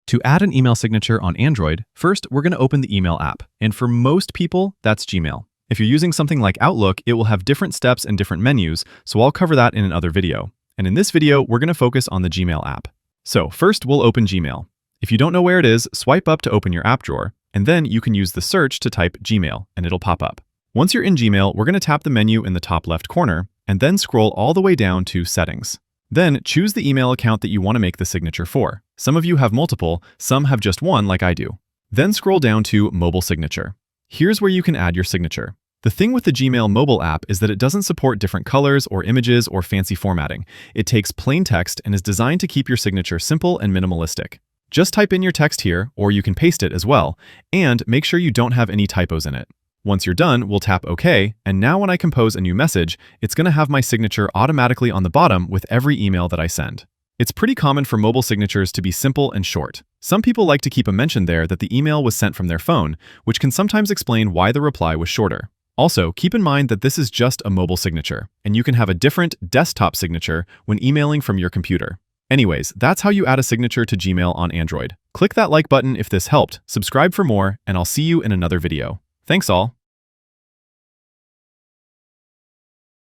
To add an email signature on Android, first we're going to open the email app. And for most people, that's Gmail. If you're using something like Outlook, it will have different steps and different menus, so I'll cover that in another video. And in this video, we're going to focus on the Gmail app. So first, we'll open Gmail. If you don't know where it is, swipe up to open your app drawer, and then you can use the search to type Gmail, and it'll pop up. Once you're in Gmail, we're going to tap the menu in the top left corner, and then scroll all the way down to Settings. Then choose the email account that you want to make the signature for. Some of you have multiple, some have just one like I do. Then scroll down to Mobile Signature. Here's where you can add your signature. The thing with the Gmail mobile app is that it doesn't support different colors or images or fancy formatting. It takes plain text and is designed to keep your signature simple and minimalistic. Just type in your text here, or you can paste it as well, and make sure you don't have any typos in it. Once you're done, we'll tap OK, and now when I compose a new message, it's going to have my signature automatically on the bottom with every email that I send. It's pretty common for mobile signatures to be simple and short. Some people like to keep a mention there that the email was sent from their phone, which can sometimes explain why the reply was shorter. Also, keep in mind that this is just a mobile signature, and you can have a different desktop signature when emailing from your computer. Anyways, that's how you add a signature to Gmail on Android. Click that like button if this helped, subscribe for more, and I'll see you in another video. Thanks all.